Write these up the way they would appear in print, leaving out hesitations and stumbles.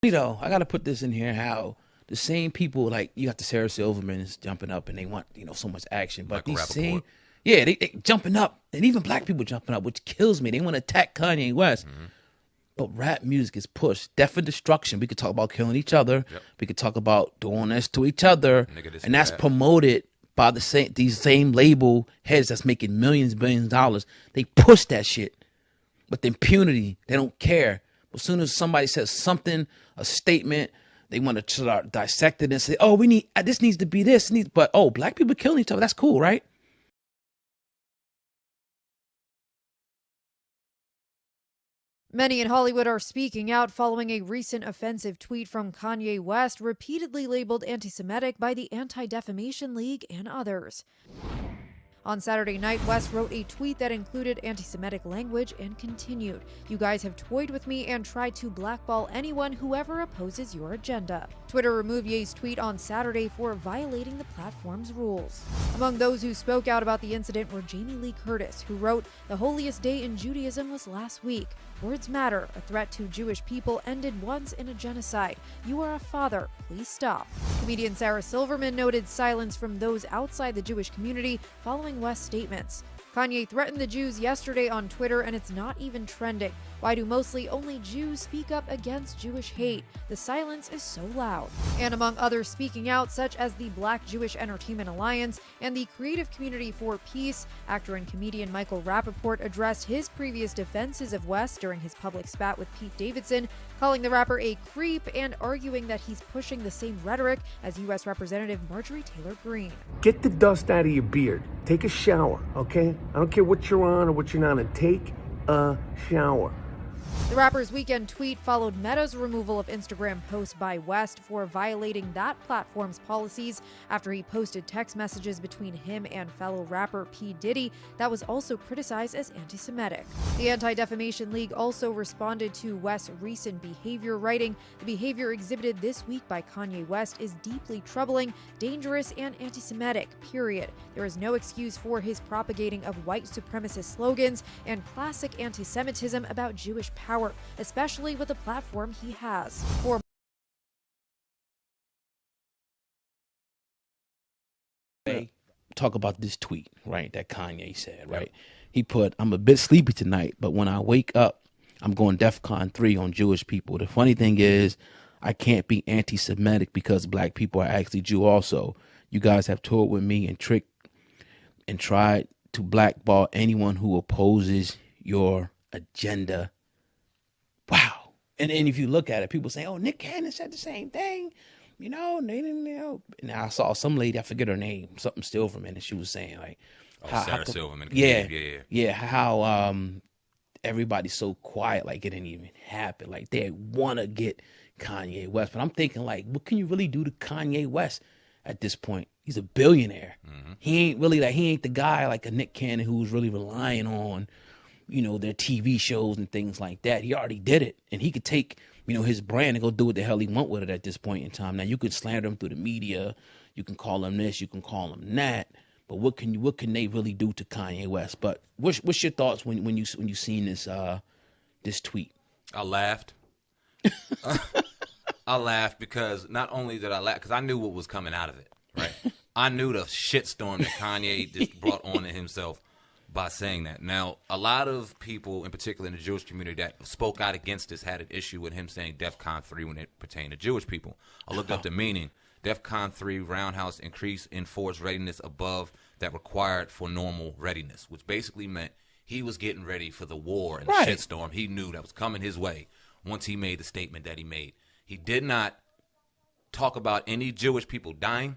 You know, I got to put this in here, how the same people, like, you got the Sarah Silvermans jumping up and they want, so much action. But Michael these Rappaport. same, yeah, they jumping up, and even black people jumping up, which kills me. They want to attack Kanye West. But rap music is pushed. Death and destruction. We could talk about killing each other. Yep. We could talk about doing this to each other. Nigga, this And that's bad. promoted by these same label heads that's making millions, billions of dollars. They push that shit with impunity. They don't care. As soon as somebody says something, a statement, they want to start dissect it and say, oh, this needs to be this. But, oh, black people killing each other. That's cool, right? Many in Hollywood are speaking out following a recent offensive tweet from Kanye West, repeatedly labeled anti-Semitic by the Anti-Defamation League and others. On Saturday night, West wrote a tweet that included anti-Semitic language and continued, "You guys have toyed with me and tried to blackball anyone whoever opposes your agenda." Twitter removed Ye's tweet on Saturday for violating the platform's rules. Among those who spoke out about the incident were Jamie Lee Curtis, who wrote, "The holiest day in Judaism was last week. Words matter. A threat to Jewish people ended once in a genocide. You are a father. Please stop." Comedian Sarah Silverman noted silence from those outside the Jewish community following West's statements. Kanye threatened the Jews yesterday on Twitter, and it's not even trending. Why do mostly only Jews speak up against Jewish hate? The silence is so loud. And among others speaking out, such as the Black Jewish Entertainment Alliance and the Creative Community for Peace, actor and comedian Michael Rappaport addressed his previous defenses of West during his public spat with Pete Davidson, calling the rapper a creep and arguing that he's pushing the same rhetoric as U.S. Representative Marjorie Taylor Greene. Get the dust out of your beard. Take a shower, okay? I don't care what you're on or what you're not on. Take a shower. The rapper's weekend tweet followed Meta's removal of Instagram posts by West for violating that platform's policies after he posted text messages between him and fellow rapper P. Diddy that was also criticized as anti-Semitic. The Anti-Defamation League also responded to West's recent behavior, writing, "The behavior exhibited this week by Kanye West is deeply troubling, dangerous, and anti-Semitic, period. There is no excuse for his propagating of white supremacist slogans and classic anti-Semitism about Jewish power, especially with the platform he has." For talk about this tweet, right, that Kanye said, right? He put, "I'm a bit sleepy tonight, but when I wake up, I'm going DEFCON 3 on Jewish people. The funny thing is, I can't be anti-Semitic because black people are actually Jew also. You guys have toured with me and tricked and tried to blackball anyone who opposes your agenda." Wow. And if you look at it, people say, "Oh, Nick Cannon said the same thing." They didn't, And I saw some lady, I forget her name, something Silverman, and she was saying, like, Sarah Silverman. Yeah, how everybody's so quiet, like it didn't even happen. Like, they want to get Kanye West. But I'm thinking, like, what can you really do to Kanye West at this point? He's a billionaire. He ain't really, he ain't the guy like a Nick Cannon who's really relying on, their TV shows and things like that. He already did it. And he could take, his brand and go do what the hell he want with it at this point in time. Now, you could slander him through the media. You can call him this. You can call him that. But what can they really do to Kanye West? But what's your thoughts when you seen this tweet? I laughed. I laughed because not only did I laugh, because I knew what was coming out of it, right? I knew the shitstorm that Kanye just brought on to himself by saying that. Now, a lot of people, in particular in the Jewish community, that spoke out against this had an issue with him saying DEFCON 3 when it pertained to Jewish people. I looked up the meaning. DEFCON 3, roundhouse, increase in force readiness above that required for normal readiness, which basically meant he was getting ready for the war and the shitstorm he knew that was coming his way once he made the statement that he made. He did not talk about any Jewish people dying.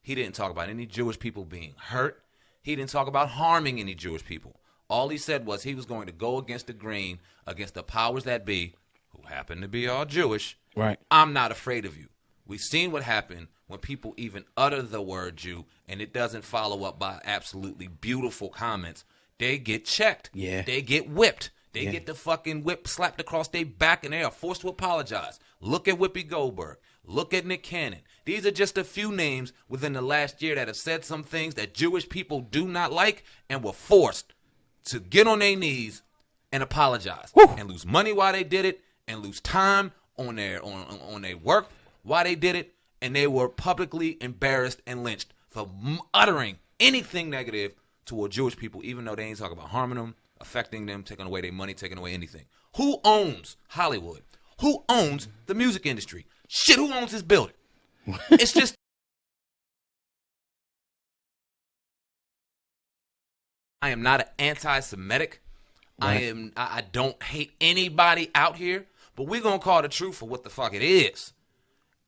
He didn't talk about any Jewish people being hurt. He didn't talk about harming any Jewish people. All he said was he was going to go against the grain, against the powers that be, who happen to be all Jewish. Right. I'm not afraid of you. We've seen what happened when people even utter the word Jew and it doesn't follow up by absolutely beautiful comments. They get checked. Yeah. They get whipped. They get the fucking whip slapped across their back and they are forced to apologize. Look at Whoopi Goldberg. Look at Nick Cannon. These are just a few names within the last year that have said some things that Jewish people do not like and were forced to get on their knees and apologize and lose money while they did it and lose time on their work why they did it, and they were publicly embarrassed and lynched for uttering anything negative toward Jewish people, even though they ain't talking about harming them, affecting them, taking away their money, taking away anything. Who owns Hollywood? Who owns the music industry? Shit, who owns this building? It's just... I am not an anti-Semitic. Right. I don't hate anybody out here, but we're going to call the truth for what the fuck it is.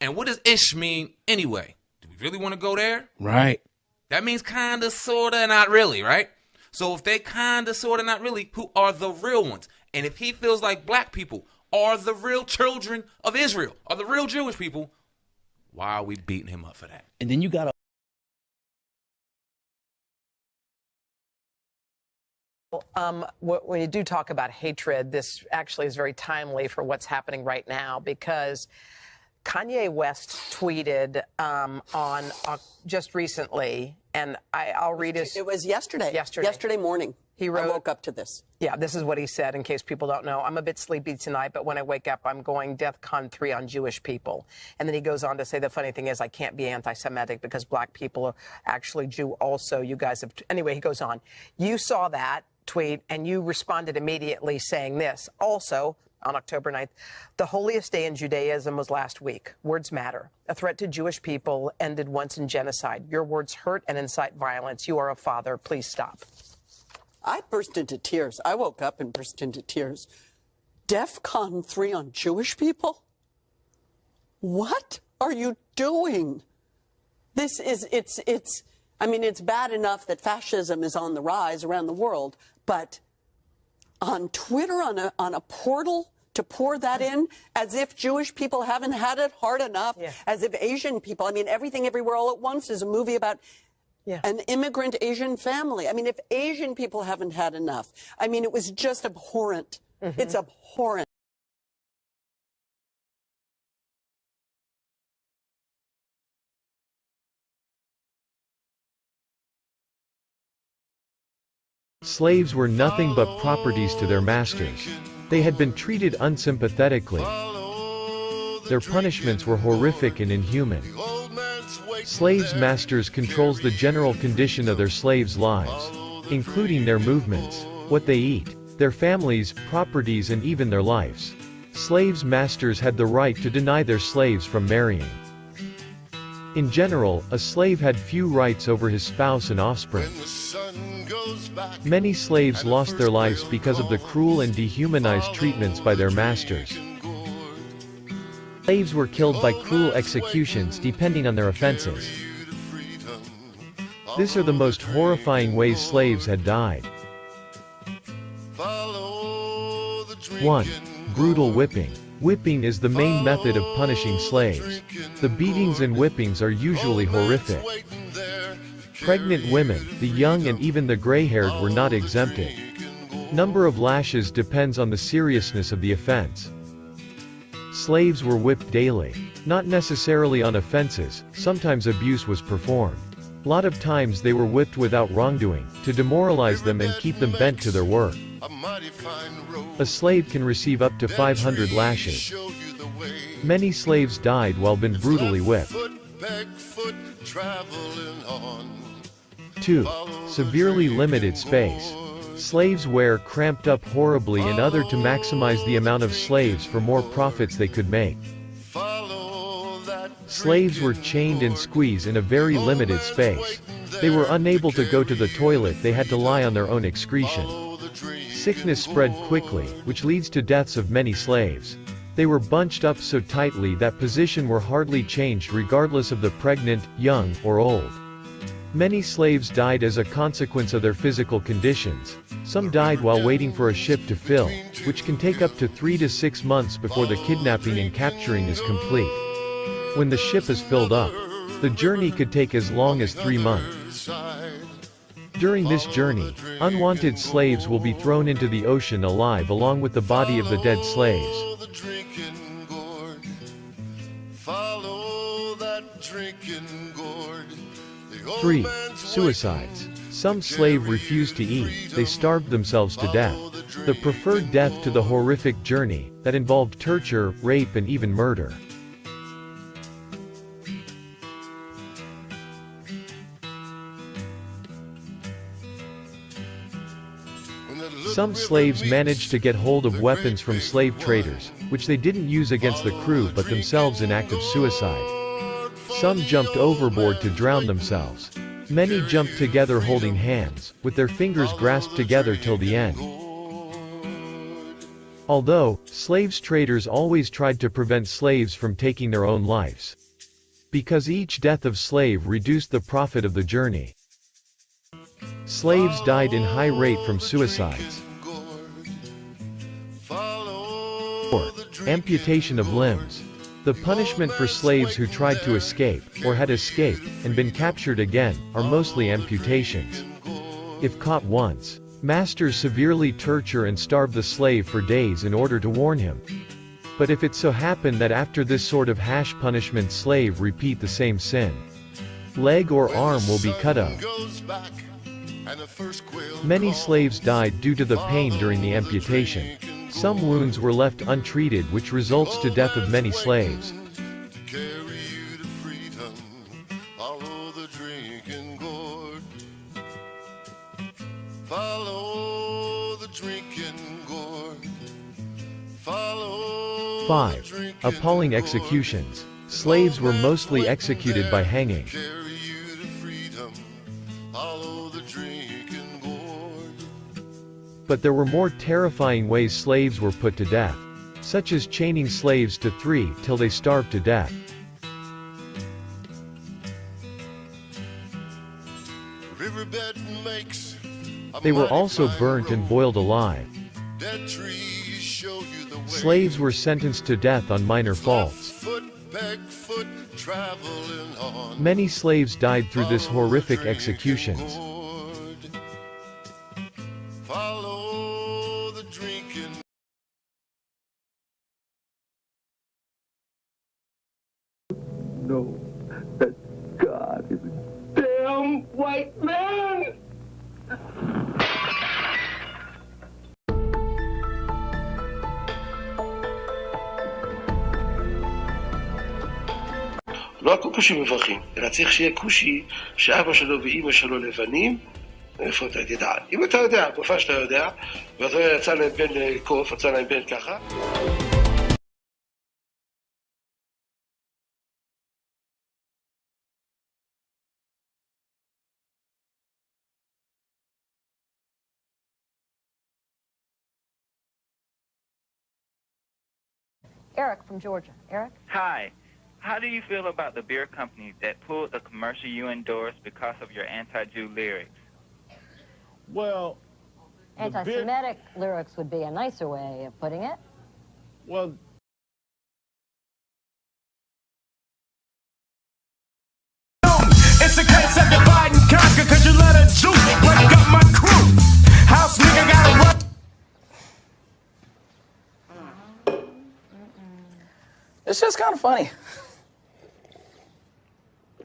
And what does ish mean anyway? Do we really want to go there? Right. That means kind of, sort of, not really, right? So if they kind of, sort of, not really, who are the real ones? And if he feels like black people are the real children of Israel, are the real Jewish people, why are we beating him up for that? And then you got to... When you do talk about hatred, this actually is very timely for what's happening right now, because Kanye West tweeted just recently, and I'll read his... It was yesterday. Yesterday morning. He wrote... I woke up to this. Yeah, this is what he said, in case people don't know. I'm a bit sleepy tonight, but when I wake up, I'm going DEFCON 3 on Jewish people. And then he goes on to say, the funny thing is I can't be anti-Semitic because black people are actually Jew also. You guys have... Anyway, he goes on. You saw that tweet, and you responded immediately saying this. Also, on October 9th, the holiest day in Judaism was last week. Words matter. A threat to Jewish people ended once in genocide. Your words hurt and incite violence. You are a father. Please stop. I burst into tears. I woke up and burst into tears. DEFCON 3 on Jewish people? What are you doing? This is, I mean, it's bad enough that fascism is on the rise around the world, but on Twitter, on a portal, to pour that in, as if Jewish people haven't had it hard enough, as if Asian people, I mean, Everything Everywhere All at Once is a movie about an immigrant Asian family. I mean, if Asian people haven't had enough, I mean, it was just abhorrent. It's abhorrent. Slaves were nothing but properties to their masters. They had been treated unsympathetically. Their punishments were horrific and inhuman. Slaves' masters controls the general condition of their slaves' lives, including their movements, what they eat, their families, properties, and even their lives. Slaves' masters had the right to deny their slaves from marrying. In general, a slave had few rights over his spouse and offspring. Many slaves lost their lives because of the cruel and dehumanized treatments by their masters. Slaves were killed by cruel executions depending on their offenses. These are the most horrifying ways slaves had died. 1. Brutal whipping. Whipping is the main method of punishing slaves. The beatings and whippings are usually horrific. Pregnant women, the young and even the gray-haired were not exempted. Number of lashes depends on the seriousness of the offense. Slaves were whipped daily. Not necessarily on offenses, sometimes abuse was performed. A lot of times they were whipped without wrongdoing, to demoralize them and keep them bent to their work. A slave can receive up to 500 lashes. Many slaves died while being brutally whipped. 2. Severely limited space. Slaves were cramped up horribly in order to maximize the amount of slaves for more profits they could make. Slaves were chained and squeezed in a very limited space. They were unable to go to the toilet, they had to lie on their own excretion. Sickness spread quickly, which leads to deaths of many slaves. They were bunched up so tightly that position were hardly changed regardless of the pregnant, young, or old. Many slaves died as a consequence of their physical conditions. Some died while waiting for a ship to fill, which can take up to 3 to 6 months before the kidnapping and capturing is complete. When the ship is filled up, the journey could take as long as 3 months. During this journey, unwanted slaves will be thrown into the ocean alive along with the body of the dead slaves. 3. Suicides. Some slave refused to eat, they starved themselves to death. the preferred death to the horrific journey that involved torture, rape, and even murder. Some slaves managed to get hold of weapons from slave traders, which they didn't use against the crew but themselves in act of suicide. Some jumped overboard to drown themselves. Many jumped together holding hands, with their fingers grasped together till the end. Although, slaves traders always tried to prevent slaves from taking their own lives, because each death of slave reduced the profit of the journey. Slaves died in high rate from suicides. 4. Amputation of limbs. The punishment for slaves who tried to escape, or had escaped, and been captured again, are mostly amputations. If caught once, masters severely torture and starve the slave for days in order to warn him. But if it so happened that after this sort of harsh punishment slave repeat the same sin, leg or arm will be cut off. Many slaves died due to the pain during the amputation. Some wounds were left untreated, which results to death of many slaves. Five. Appalling executions. Slaves were mostly executed by hanging. But there were more terrifying ways slaves were put to death, such as chaining slaves to 3 till they starved to death. They were also burnt and boiled alive. Slaves were sentenced to death on minor faults. Many slaves died through this horrific executions. Know that God is a damn white man! לא הכל כושים מברכים, אלא צריך שיהיה כושי שאבא שלו ואמא שלו לבנים. איפה אתה תדע? אם אתה יודע, בפעם שאתה יודע, ואתה יצא להם בן קוף, יצא להם בן ככה. Eric from Georgia. Eric? Hi. How do you feel about the beer companies that pulled the commercial you endorsed because of your anti-Jew lyrics? Well, anti-Semitic lyrics would be a nicer way of putting it. Well, it's a case of divide and conquer, cause you let a Jew break up my crew. House nigga gotta run. It's just kind of funny.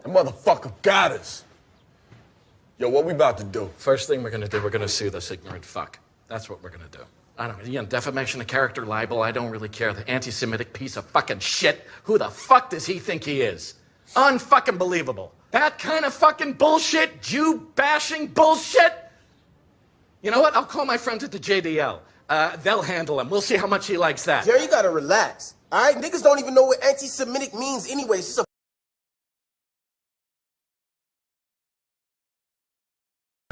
That motherfucker got us. Yo, what we about to do? First thing we're gonna do, we're gonna sue this ignorant fuck. That's what we're gonna do. I don't know, defamation of character, libel, I don't really care. The anti-Semitic piece of fucking shit. Who the fuck does he think he is? Unfucking believable. That kind of fucking bullshit, Jew-bashing bullshit. You know what? I'll call my friends at the JDL. They'll handle him. We'll see how much he likes that. Jerry, you gotta relax. All right? Niggas don't even know what anti-Semitic means anyway. It's just a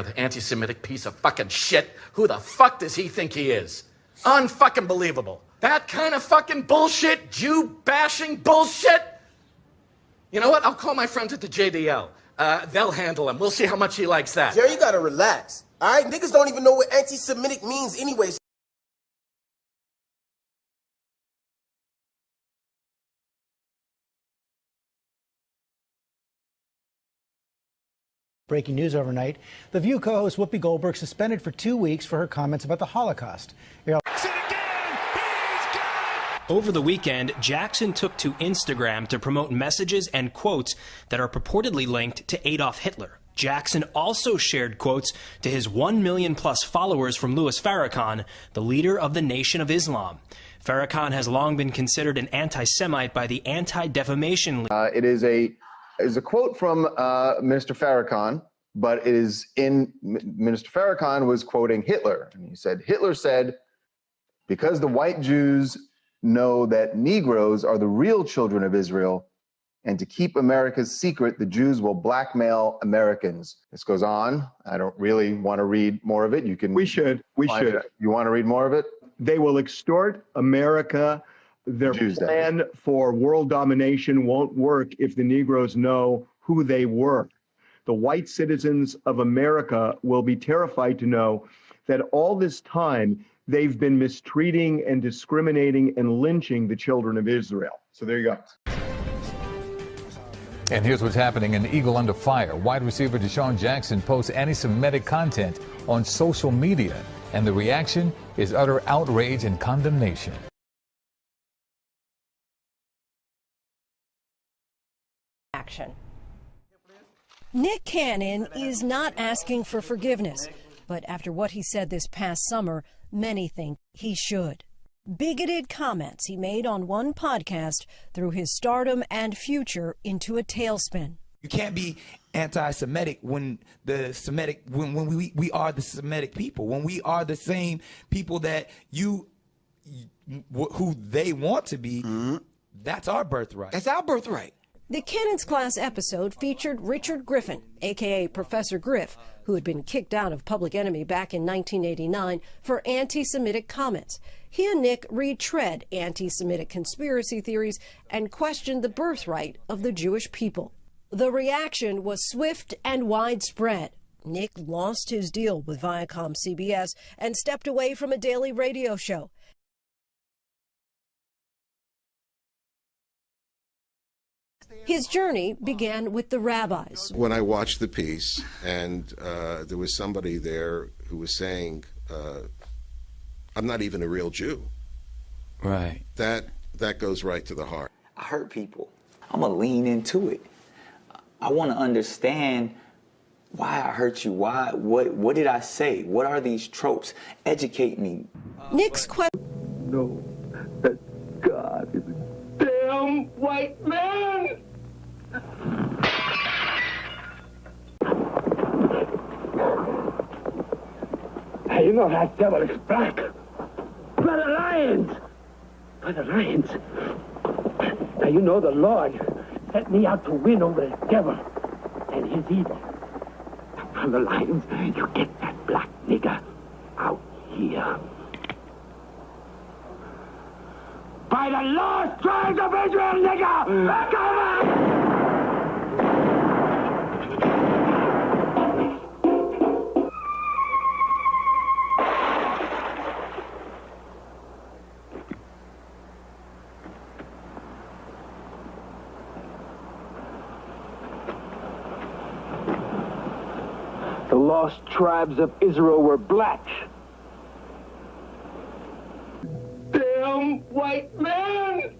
the anti-Semitic piece of fucking shit. Who the fuck does he think he is? Unfucking believable. That kind of fucking bullshit, Jew-bashing bullshit. You know what? I'll call my friends at the JDL. They'll handle him. We'll see how much he likes that. Jerry, you gotta relax. All right? Niggas don't even know what anti-Semitic means anyway. Breaking news overnight. The View co-host Whoopi Goldberg suspended for 2 weeks for her comments about the Holocaust. Over the weekend, Jackson took to Instagram to promote messages and quotes that are purportedly linked to Adolf Hitler. Jackson also shared quotes to his 1 million-plus followers from Louis Farrakhan, the leader of the Nation of Islam. Farrakhan has long been considered an anti-Semite by the Anti-Defamation League. It is a quote from Minister Farrakhan, but it is in Minister Farrakhan was quoting Hitler, and he said, Hitler said, because the white Jews know that Negroes are the real children of Israel, and to keep America's secret, the Jews will blackmail Americans. This goes on. I don't really want to read more of it. You can. We should. You want to read more of it? They will extort America. Their plan for world domination won't work if the Negroes know who they were. The white citizens of America will be terrified to know that all this time they've been mistreating and discriminating and lynching the children of Israel. So there you go. And here's what's happening in Eagle Under Fire. Wide receiver Desean Jackson posts anti-Semitic content on social media, and the reaction is utter outrage and condemnation. Action. Nick Cannon is not asking for forgiveness, but after what he said this past summer, many think he should. Bigoted comments he made on one podcast threw his stardom and future into a tailspin. You can't be anti-Semitic when we are the Semitic people, when we are the same people that who they want to be. That's our birthright. That's our birthright. The Cannon's Class episode featured Richard Griffin, a.k.a. Professor Griff, who had been kicked out of Public Enemy back in 1989 for anti-Semitic comments. He and Nick retread anti-Semitic conspiracy theories and questioned the birthright of the Jewish people. The reaction was swift and widespread. Nick lost his deal with Viacom-CBS and stepped away from a daily radio show. His journey began with the rabbis. When I watched the piece, and there was somebody there who was saying, I'm not even a real Jew. Right. That goes right to the heart. I hurt people. I'm going to lean into it. I want to understand why I hurt you. What did I say? What are these tropes? Educate me. Nick's question. No, that God is a damn white man. Hey, you know that devil is black. Brother Lyons. Brother Lyons. Now, you know the Lord set me out to win over the devil and his evil. Now, Brother Lyons, you get that black nigger out here. By the lost tribes of Israel, nigger! Back over! The lost tribes of Israel were black. Damn white man!